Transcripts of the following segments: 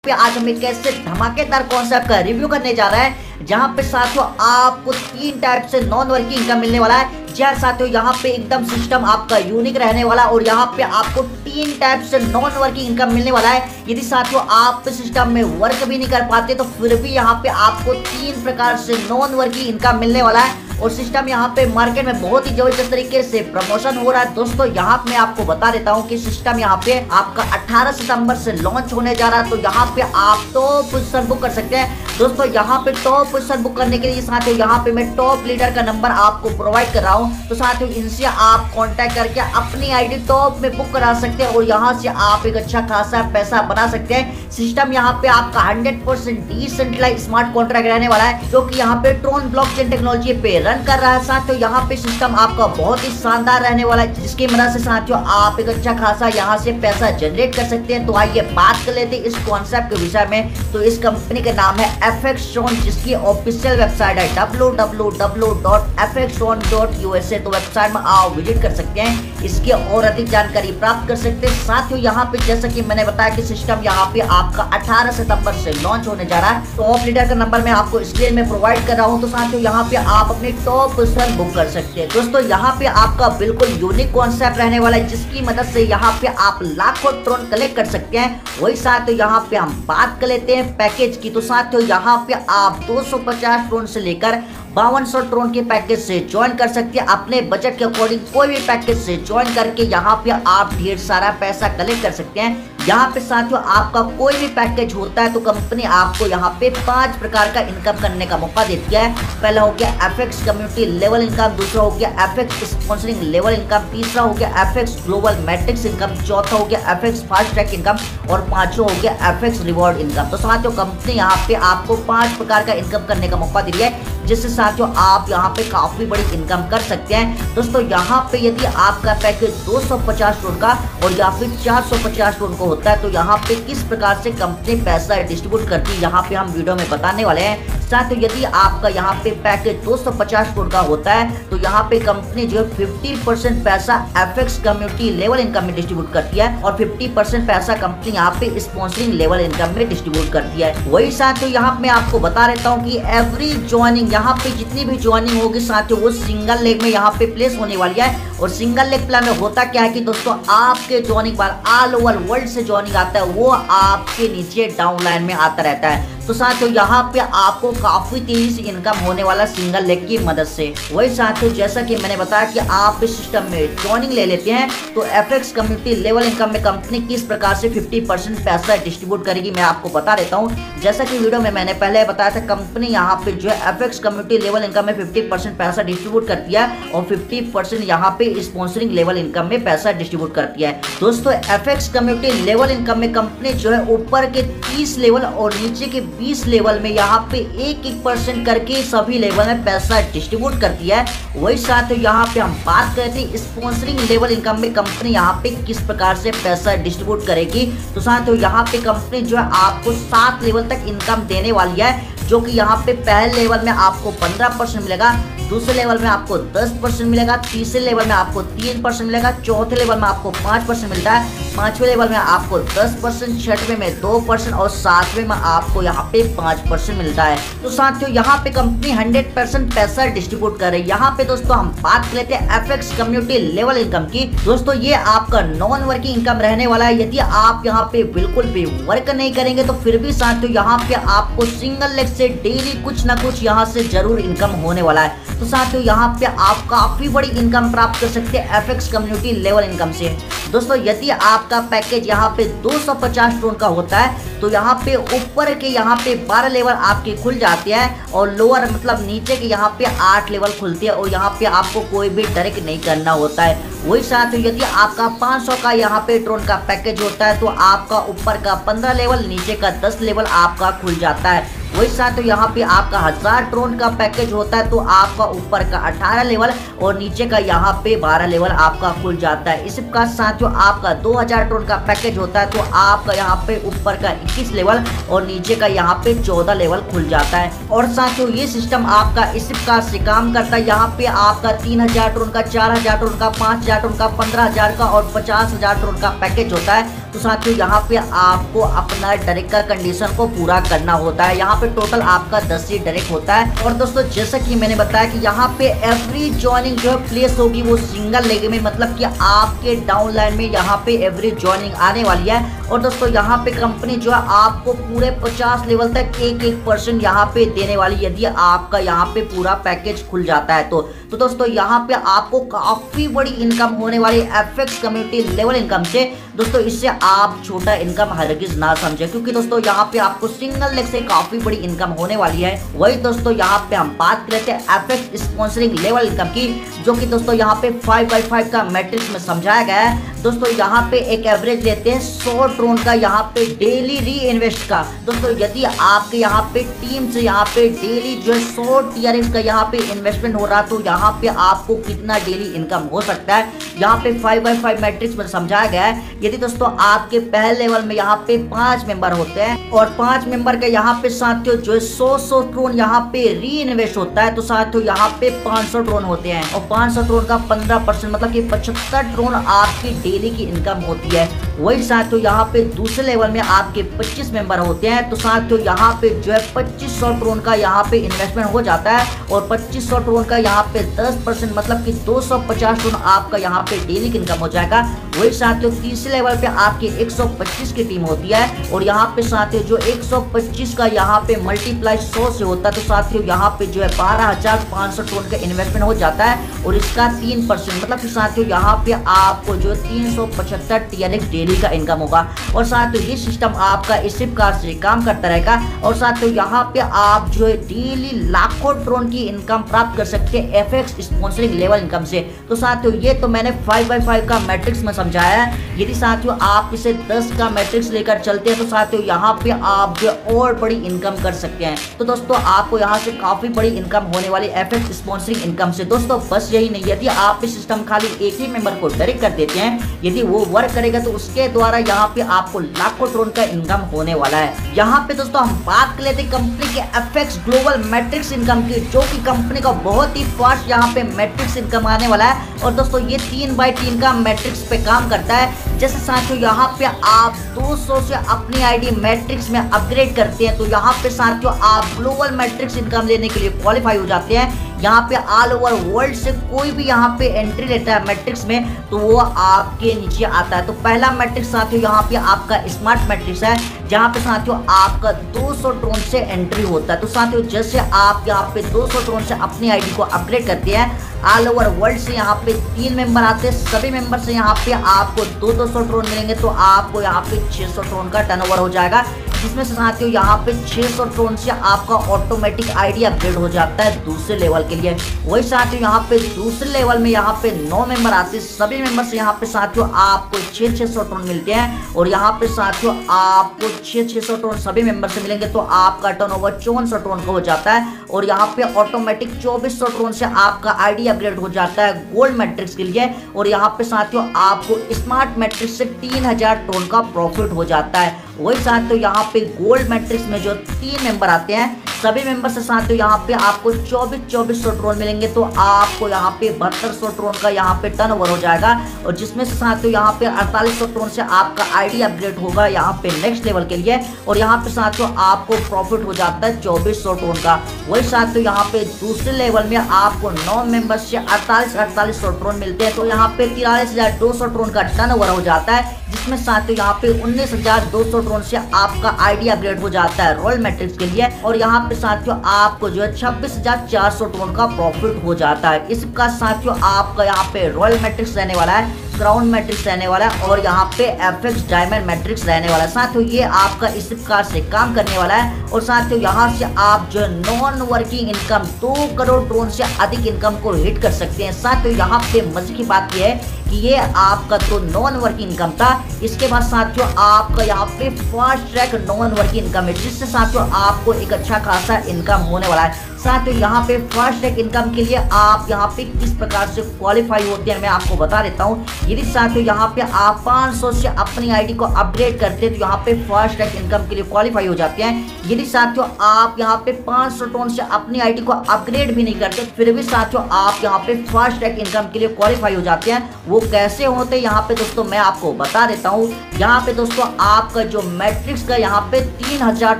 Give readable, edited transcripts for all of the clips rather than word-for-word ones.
पे आज हम एक ऐसे धमाकेदार कॉन्सेप्ट का रिव्यू करने जा रहे हैं जहां पे साथियों आपको 3 टाइप से नॉन वर्किंग इनकम मिलने वाला है। जी हाँ साथियों, यहाँ पे एकदम सिस्टम आपका यूनिक रहने वाला है और यहाँ पे आपको 3 टाइप से नॉन वर्किंग इनकम मिलने वाला है। यदि साथियों आप सिस्टम में वर्क भी नहीं कर पाते तो फिर भी यहाँ पे आपको 3 प्रकार से नॉन वर्किंग इनकम मिलने वाला है और सिस्टम यहाँ पे मार्केट में बहुत ही जबरदस्त तरीके से प्रमोशन हो रहा है। दोस्तों यहाँ पे मैं आपको बता देता हूँ कि सिस्टम यहाँ पे आपका 18 सितंबर से लॉन्च होने जा रहा है, तो यहाँ पे आप टॉप पोजीशन बुक कर सकते हैं। दोस्तों यहाँ पे टॉप पोजीशन बुक करने के लिए साथियों यहाँ पे मैं टॉप लीडर का नंबर आपको प्रोवाइड कर रहा हूँ, तो साथियों इनसे आप कॉन्टेक्ट करके अपनी आईडी टॉप में बुक करा सकते हैं और यहाँ से आप एक अच्छा खासा पैसा बना सकते हैं। सिस्टम यहाँ पे आपका 100% डिसेंट्रलाइज्ड स्मार्ट कॉन्ट्रैक्ट रहने वाला है जो कि यहाँ पे ट्रोन ब्लॉकचेन टेक्नोलॉजी पे रन कर रहा है। साथियों यहाँ पे सिस्टम आपका बहुत ही शानदार रहने वाला है जिसकी मदद से साथियों आप एक अच्छा खासा यहाँ से पैसा जनरेट कर सकते हैं। तो आइए बात कर लेते हैं इस कॉन्सेप्ट के विषय में। तो इस कंपनी का नाम है FXZone जिसकी ऑफिशियल वेबसाइट है www.fxzone.usa। तो वेबसाइट में आप विजिट कर सकते हैं, इसकी और अधिक जानकारी प्राप्त कर सकते हैं। साथियों यहाँ पे जैसा कि मैंने बताया कि सिस्टम यहाँ पे आपका 18 सितंबर से लॉन्च होने जा रहा है। टॉप लीडर का नंबर मैं आपको स्क्रीन में प्रोवाइड कर रहा हूँ, तो साथियों यहाँ पे आप अपने टॉप पोजीशन बुक कर सकते हैं। दोस्तों यहाँ पे आपका बिल्कुल यूनिक कॉन्सेप्ट रहने वाला है जिसकी मदद से यहाँ पे आप लाखों ट्रोन कलेक्ट कर सकते हैं। वही साथियों यहाँ पे हम बात कर लेते हैं पैकेज की। तो साथियों यहाँ पे आप 250 ट्रोन से लेकर 5200 ट्रोन के पैकेज से ज्वाइन कर सकते हैं। अपने बजट के अकॉर्डिंग कोई भी पैकेज से ज्वाइन करके यहाँ पे आप ढेर सारा पैसा कलेक्ट कर सकते हैं। यहाँ पे साथियों आपका कोई भी पैकेज होता है तो कंपनी आपको यहाँ पे 5 प्रकार का इनकम करने का मौका देती है। पहला हो गया FX कम्युनिटी लेवल इनकम, दूसरा हो गया FX स्पॉन्सरिंग लेवल इनकम, तीसरा हो गया FX ग्लोबल मैट्रिक्स इनकम, चौथा हो गया FX फास्ट ट्रैक इनकम और पांचवा हो गया FX रिवॉर्ड इनकम। तो साथियों कंपनी यहाँ पे आपको 5 प्रकार का इनकम करने का मौका दे रही है जिससे साथियों आप यहाँ पे काफी बड़ी इनकम कर सकते हैं। दोस्तों यहाँ पे यदि आपका पैकेज 250 ट्रोन का और या फिर 450 ट्रोन को होता है तो यहाँ पे किस प्रकार से कंपनी पैसा डिस्ट्रीब्यूट करती है यहाँ पे हम वीडियो में बताने वाले हैं। साथियों यदि आपका यहाँ पे पैकेज 250 ट्रोन का होता है तो यहाँ पे कंपनी जो है 50% पैसा FX कम्युनिटी लेवल इनकम में डिस्ट्रीब्यूट करती है और 50% पैसा कंपनी यहाँ पे स्पॉन्सरिंग लेवल इनकम में डिस्ट्रीब्यूट करती है। वही साथियों यहाँ पे मैं आपको बता देता हूँ कि एवरी ज्वाइनिंग यहाँ पे जितनी भी ज्वाइनिंग होगी साथियों वो सिंगल लेग में यहाँ पे प्लेस होने वाली है। और सिंगल लेग प्लान में होता क्या है कि दोस्तों आपके ज्वाइनिंग बाद ऑल ओवर वर्ल्ड से ज्वाइनिंग आता है वो आपके नीचे डाउन लाइन में आता रहता है। तो साथियों यहाँ पे आपको काफी तेजी से इनकम होने वाला सिंगल लेग की मदद से। वही साथियों जैसा कि मैंने बताया कि आप इस सिस्टम में ज्वाइनिंग ले लेते हैं तो FX कम्युनिटी लेवल इनकम में कंपनी किस प्रकार से 50% पैसा डिस्ट्रीब्यूट करेगी मैं आपको बता देता हूँ। जैसा कि वीडियो में मैंने पहले बताया था कंपनी यहाँ पे जो है FX कम्युनिटी लेवल इनकम में 50% पैसा डिस्ट्रीब्यूट करती है और 50% यहाँ पे स्पॉन्सरिंग लेवल इनकम में पैसा डिस्ट्रीब्यूट करती है। दोस्तों FX कम्युनिटी लेवल इनकम में कंपनी जो है ऊपर के 30 लेवल और नीचे के 20 लेवल में यहाँ पे 1% करके सभी लेवल में पैसा डिस्ट्रीब्यूट करती है। वही साथ यहाँ पे हम बात करते हैं स्पॉन्सरिंग लेवल इनकम में कंपनी यहाँ पे किस प्रकार से पैसा डिस्ट्रीब्यूट करेगी। तो साथ यहाँ पे कंपनी जो है आपको 7 लेवल तक इनकम देने वाली है जो कि यहाँ पे पहले लेवल में आपको 15% मिलेगा, दूसरे लेवल में आपको 10% मिलेगा, तीसरे लेवल में आपको 3% मिलेगा, चौथे लेवल में आपको 5% मिलता है, पांचवें लेवल में आपको 10%, छठवें में 2% और सातवें में आपको यहाँ पे 5% मिलता है। तो साथियों यहाँ पे कंपनी 100% पैसा डिस्ट्रीब्यूट कर रही है। यहाँ पे दोस्तों हम बात कर लेते हैं FX कम्युनिटी लेवल इनकम की। दोस्तों ये आपका नॉन वर्किंग इनकम रहने वाला है। यदि आप यहाँ पे बिल्कुल भी वर्क नहीं करेंगे तो फिर भी साथियों यहाँ पे आपको सिंगल लेग से डेली कुछ ना कुछ यहाँ से जरूर इनकम होने वाला है। तो साथियों यहाँ पे आप काफी बड़ी इनकम प्राप्त कर सकते हैं FX कम्युनिटी लेवल इनकम से। दोस्तों यदि आपका पैकेज यहाँ पे 250 ट्रोन का होता है तो यहाँ पे ऊपर के यहाँ पे 12 लेवल आपके खुल जाते हैं और लोअर मतलब नीचे के यहाँ पे 8 लेवल खुलते हैं और यहाँ पे आपको कोई भी डायरेक्ट नहीं करना होता है। वही साथ यदि आपका 500 का यहाँ पे ट्रोन का पैकेज होता है तो आपका ऊपर का 15 लेवल नीचे का 10 लेवल आपका खुल जाता है। वही साथ यहाँ पे आपका 1000 ट्रोन का पैकेज होता है तो आपका ऊपर का 18 लेवल और नीचे का यहाँ पे 12 लेवल आपका खुल जाता है। इसी प्रकार साथियों आपका 2000 ट्रोन का पैकेज होता है तो आपका यहाँ पे ऊपर का 21 लेवल और नीचे का यहाँ पे 14 लेवल खुल जाता है। और साथियों ये सिस्टम आपका इसी प्रकार से काम करता है। यहाँ पे आपका 3000 ट्रोन का, 4000 ट्रोन का, 5000 ट्रोन का, 15000 का और 50000 ट्रोन का पैकेज होता है तो साथियों यहाँ पे आपको अपना डायरेक्ट का कंडीशन को पूरा करना होता है। यहाँ पे टोटल आपका 10 ही डायरेक्ट होता है। और दोस्तों जैसा कि मैंने बताया कि यहाँ पे एवरी ज्वाइनिंग जो है प्लेस होगी वो सिंगल लेग में, मतलब कि आपके डाउनलाइन में यहाँ पे एवरी ज्वाइनिंग आने वाली है। और दोस्तों यहाँ पे कंपनी जो है आपको पूरे 50 लेवल तक 1% यहाँ पे देने वाली यदि आपका यहाँ पे पूरा पैकेज खुल जाता है तो दोस्तों यहाँ पे आपको काफी बड़ी इनकम होने वाली एफएक्स कम्युनिटी लेवल इनकम से। दोस्तों इससे आप छोटा इनकम हरगिज ना समझे, क्योंकि दोस्तों यहाँ पे आपको सिंगल लेग से काफी बड़ी इनकम होने वाली है। वही दोस्तों यहाँ पे हम बात करते हैं एफएक्स स्पॉन्सरिंग लेवल इनकम की, जो कि दोस्तों यहाँ पे 5x5 का मैट्रिक्स में समझाया गया है। दोस्तों यहाँ पे एक एवरेज लेते हैं 100 ड्रोन का यहाँ पे डेली री इन्वेस्ट का। दोस्तों यदि आपके यहाँ पे टीम से यहाँ पे डेली जो है 100 TRX का यहाँ पे इन्वेस्टमेंट हो रहा, तो यहाँ पे आपको कितना डेली इनकम हो सकता है यहाँ पे 5x5 मैट्रिक्स में समझाया गया है। यदि दोस्तों आपके पहले लेवल में यहाँ पे 5 मेंबर होते हैं और 5 मेंबर के यहाँ पे साथियों जो है 100 ड्रोन यहाँ पे री इन्वेस्ट होता है, तो साथियों यहाँ पे 500 ड्रोन होते हैं और 500 ड्रोन का 15% मतलब कि 75 ड्रोन आपकी डेली की इनकम होती है। वही साथियों यहाँ पे दूसरे लेवल में आपके 25 मेंबर होते हैं, तो साथियों यहाँ पे जो है 2500 ड्रोन का यहाँ पे इन्वेस्टमेंट हो जाता है और 2500 ड्रोन का यहाँ पे 10% मतलब कि 250 ड्रोन आपका यहाँ पे डेली की इनकम हो जाएगा। वही साथियों तीसरे लेवल पे आपकी 125 की टीम होती है और यहाँ पे साथियों जो 125 का यहाँ पे मल्टीप्लाई 100 से होता है, तो साथियों यहाँ पे जो है 12,500 ड्रोन का इन्वेस्टमेंट हो जाता है और इसका 3% मतलब कि साथियों यहाँ पे आपको जो 375 TRX डेली का इनकम होगा। और साथियों ये सिस्टम आपका इसी प्रकार से काम करता रहेगा और साथियों यहाँ पे आप जो है डेली लाखों ड्रोन की इनकम प्राप्त कर सकते हैं एफएक्स स्पॉन्सरिंग लेवल इनकम से। तो साथियों ये तो मैंने 5x5 का मैट्रिक्स में समझाया है। यदि साथियों आप इसे 10 का मैट्रिक्स लेकर चलते हैं तो साथियों यहाँ पे आप जो और बड़ी इनकम कर सकते हैं। तो दोस्तों आपको यहाँ से काफी बड़ी इनकम होने वाली एफएक्स स्पॉन्सरिंग इनकम से। दोस्तों बस यही नहीं, यदि आप इस सिस्टम खाली एक ही मेंबर को डायरेक्ट कर देते हैं, यदि वो वर्क करेगा तो उसके द्वारा यहाँ पे आपको लाखों ड्रोन का इनकम होने वाला है। यहाँ पे दोस्तों हम बात कर लेते हैं कंपनी के एफएक्स ग्लोबल मैट्रिक्स इनकम की, जो कि कंपनी का बहुत ही फास्ट यहाँ पे मैट्रिक्स इनकम आने वाला है। और दोस्तों ये 3x3 का मैट्रिक्स पे काम करता है। जैसे साथियों यहाँ पे आप 200 से अपनी आईडी मैट्रिक्स में अपग्रेड करते हैं, तो यहाँ पे साथियों आप ग्लोबल मैट्रिक्स इनकम लेने के लिए क्वालिफाई हो जाते हैं। यहाँ पे ऑल ओवर वर्ल्ड से कोई भी यहाँ पे एंट्री लेता है मैट्रिक्स में तो वो आपके नीचे आता है। तो पहला मैट्रिक्स साथियों यहाँ पे आपका स्मार्ट मैट्रिक्स है, जहाँ पे साथियों आपका 200 ड्रोन से एंट्री होता है। तो साथियों जैसे आप यहाँ पे 200 ड्रोन से अपनी आईडी को अपग्रेड करते हैं, ऑल ओवर वर्ल्ड से यहाँ पे 3 मेंबर आते हैं, सभी मेंबर से यहाँ पे आपको 200 ड्रोन मिलेंगे, तो आपको यहाँ पे 600 ड्रोन का टर्नओवर हो जाएगा, जिसमें से साथियों यहाँ पे 600 ड्रोन से आपका ऑटोमेटिक आईडी अपग्रेड हो जाता है दूसरे लेवल के लिए। वही साथियों यहाँ पे दूसरे लेवल में यहाँ पे 9 मेंबर आते हैं, सभी मेंबर से यहाँ पे साथियों आपको 600 ड्रोन मिलते हैं और यहाँ पे साथियों आपको 600 ड्रोन सभी मेंबर से मिलेंगे, तो आपका टर्नओवर 5400 ड्रोन का हो जाता है और यहाँ पे ऑटोमेटिक 2400 ड्रोन से आपका आईडी अपग्रेड हो जाता है गोल्ड मैट्रिक्स के लिए। और यहाँ पे साथियों आपको स्मार्ट मैट्रिक्स से 3000 ड्रोन का प्रॉफिट हो जाता है। वही साथियों यहाँ पे गोल्ड मैट्रिक्स में जो 3 मेंबर आते हैं, सभी मेंबर से साथियों यहाँ पे आपको 2400 ड्रोन मिलेंगे, तो आपको यहाँ पे 7200 ड्रोन का यहाँ पे टर्नओवर हो जाएगा और जिसमें से साथियों यहाँ पे 4800 ड्रोन से आपका आईडी अपग्रेड होगा यहाँ पे नेक्स्ट लेवल के लिए और यहाँ पे साथियों आपको प्रॉफिट हो जाता है 2400 ड्रोन का। वही साथियों यहाँ पे दूसरे लेवल में आपको 9 मेंबर से 4800 ड्रोन मिलते हैं, तो यहाँ पे 43200 ड्रोन का टर्नओवर हो जाता है, जिसमें साथियों यहाँ पे 19200 ड्रोन से आपका आईडी अपग्रेड हो जाता है रॉयल मैट्रिक्स के लिए और यहाँ पे साथियों आपको जो है 26400 ड्रोन का प्रॉफिट हो जाता है। इसका साथियों आपका यहाँ पे रॉयल मैट्रिक्स रहने वाला है, क्राउन मैट्रिक्स रहने वाला है और यहाँ पे एफएक्स डायमंड मैट्रिक्स रहने वाला है। साथियों ये आपका इस प्रकार से काम करने वाला है और साथियों यहाँ से आप जो non working income 2 crore drone से अधिक इनकम को हिट कर सकते हैं। साथियों यहाँ पे मजे की बात यह है कि ये आपका तो नॉन वर्किंग इनकम था, इसके बाद साथियों आपका यहाँ पे fast track non working income है, जिससे साथियों आपको एक अच्छा खासा इनकम होने वाला है। साथियों यहाँ पे फास्ट ट्रैक इनकम के लिए आप यहाँ पे किस प्रकार से क्वालिफाई होते हैं मैं आपको बता देता हूँ। यदि साथियों यहाँ पे आप 500 से अपनी आईडी को अपग्रेड करते हैं तो यहाँ पे फास्ट ट्रैक इनकम के लिए क्वालिफाई हो जाते हैं। यदि साथियों आप यहाँ पे 500 टोन से अपनी आईडी को अपग्रेड भी नहीं करते फिर भी साथियों आप यहाँ पे फास्ट ट्रैक इनकम के लिए क्वालिफाई हो जाते हैं। वो कैसे होते हैं यहाँ पे दोस्तों मैं आपको बता देता हूँ। यहाँ पे दोस्तों आपका जो मैट्रिक्स का यहाँ पे 3000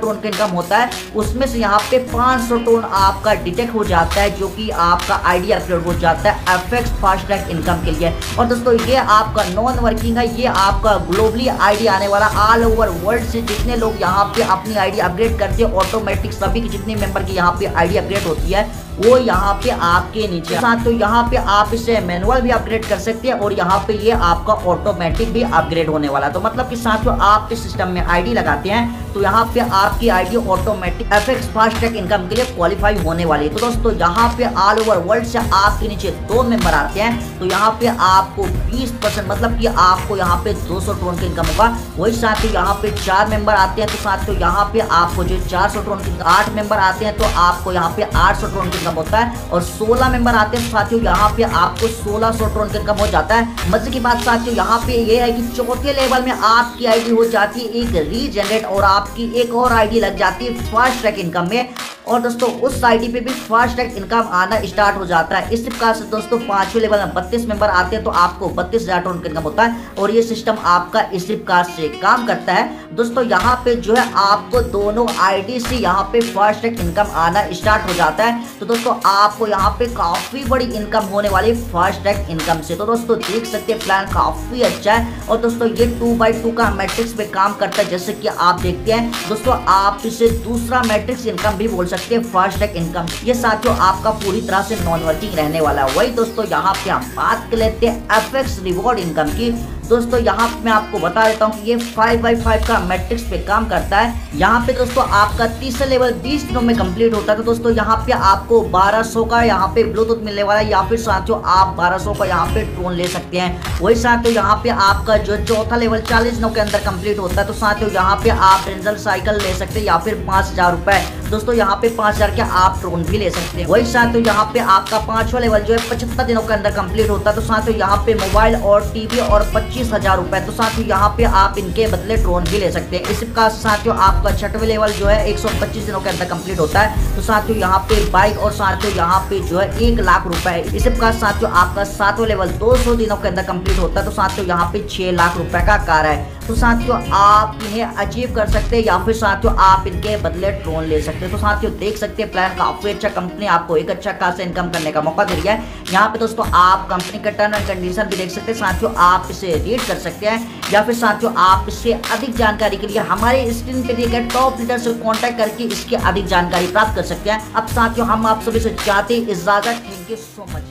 टोन का इनकम होता है, उसमें से यहाँ पे 500 टोन आपका डिटेक्ट हो जाता है, जो कि आपका आईडी अपलोड हो जाता है एफएक्स फास्ट ट्रैक इनकम के लिए। और दोस्तों ये आपका नॉन वर्किंग है, ये आपका ग्लोबली आईडी आने वाला ऑल ओवर वर्ल्ड से जितने लोग यहाँ पे अपनी आईडी अपग्रेड करते हैं ऑटोमेटिक सभी की जितने मेंबर की यहाँ पे आईडी अपग्रेड होती है वो यहाँ पे आपके नीचे साथ। तो यहाँ पे आप इसे मैनुअल भी अपग्रेड कर सकते हैं और यहाँ पे ये आपका ऑटोमेटिक भी अपग्रेड होने वाला है। तो मतलब कि साथियों आप इस सिस्टम में आईडी लगाते हैं तो यहाँ पे आपकी ID automatic FX fast track income के लिए क्वालिफाई होने वाली है। तो दोस्तों यहाँ पे ऑल ओवर वर्ल्ड से आपके नीचे 2 मेंबर आते हैं तो यहाँ पे आपको 20% मतलब कि आपको यहाँ पे 200 टोन का इनकम होगा। वही साथियों यहाँ पे 4 मेंबर आते हैं तो साथियों यहाँ पे आपको जो 400 टोन की 8 मेंबर आते हैं तो आपको यहाँ पे 800 टोन का होता है। और 16 मेंबर आते हैं साथियों यहाँ पे आपको 1600 टोन का इनकम हो जाता है। मजे की बात साथियों यहाँ पे ये है कि चौथे लेवल में आपकी आईडी हो जाती है एक रीजनरेट और आपकी एक और आईडी लग जाती है फास्ट ट्रैक इनकम में। और दोस्तों उस आईडी पे भी फास्ट ट्रैक इनकम आना स्टार्ट हो जाता है। इस प्रकार से दोस्तों 5वें लेवल में 32 मेंबर आते हैं तो आपको 32,000 टोन का इनकम होता है और ये सिस्टम आपका इस प्रकार से काम करता है। दोस्तों यहाँ पे जो है आपको दोनों आईडी से यहाँ पे फास्ट ट्रैक इनकम आना स्टार्ट हो जाता है। तो दोस्तों आपको यहाँ पे काफी बड़ी इनकम होने वाली फास्ट ट्रैक इनकम से। तो दोस्तों देख सकते हैं प्लान काफी अच्छा है और दोस्तों ये 2x2 का मैट्रिक्स पे काम करता है जैसे कि आप देखते हैं। दोस्तों आप इसे दूसरा मैट्रिक्स इनकम भी बोल सकते हैं फास्ट ट्रैक इनकम। ये साथियों आपका पूरी तरह से नॉन वर्किंग रहने वाला है। वही दोस्तों यहाँ पे हम बात कर लेते हैं एफएक्स रिवॉर्ड इनकम की। दोस्तों यहाँ मैं आपको बता देता हूँ कि ये 5x5 का मैट्रिक्स पे काम करता है। यहाँ पे दोस्तों आपका तीसरा लेवल 20 दिनों में कंप्लीट होता है। तो दोस्तों यहाँ पे आपको 1200 का यहाँ पे ब्लूटूथ मिलने वाला है या फिर साथियों आप 1200 का यहाँ पे ड्रोन ले सकते हैं। वही साथियों यहाँ पे आपका जो चौथा लेवल 40 दिनों के अंदर कंप्लीट होता है तो साथियों यहाँ पे आप रेंजर साइकिल ले सकते हैं या फिर 5000 रुपए। दोस्तों यहाँ पे 5000 के आप ड्रोन भी ले सकते हैं। वही साथियों यहाँ पे आपका 5वां लेवल जो है 75 दिनों के अंदर कंप्लीट होता है तो साथियों यहाँ पे मोबाइल और टीवी और 25,000 रुपए। तो साथियों यहाँ पे आप इनके बदले ड्रोन भी ले सकते हैं। इसका साथियों आपका 6वां लेवल जो है 125 दिनों के अंदर कंप्लीट होता है तो साथियों यहाँ पे बाइक और साथियों यहाँ पे जो है 1 लाख रुपए। इसका साथियों आपका 7वां लेवल 200 दिनों के अंदर कंप्लीट होता है तो साथियों यहाँ पे 6 लाख रुपए का कार है। तो साथियों आप इन्हें अचीव कर सकते हैं या फिर साथियों आप इनके बदले ड्रोन ले सकते हैं। तो साथियों देख सकते हैं प्लान काफी अच्छा, कंपनी आपको एक अच्छा खासा इनकम करने का मौका दे रही है। यहाँ पे दोस्तों आप कंपनी का टर्म एंड कंडीशन भी देख सकते हैं। साथियों आप इसे रीड कर सकते हैं या फिर साथियों आप इससे अधिक जानकारी के लिए हमारे स्क्रीन पे दिए गए टॉप लीडर से कॉन्टैक्ट करके इसकी अधिक जानकारी प्राप्त कर सकते हैं। अब साथियों हम आप सभी से चाहते हैं इजाजत। Thank you so much.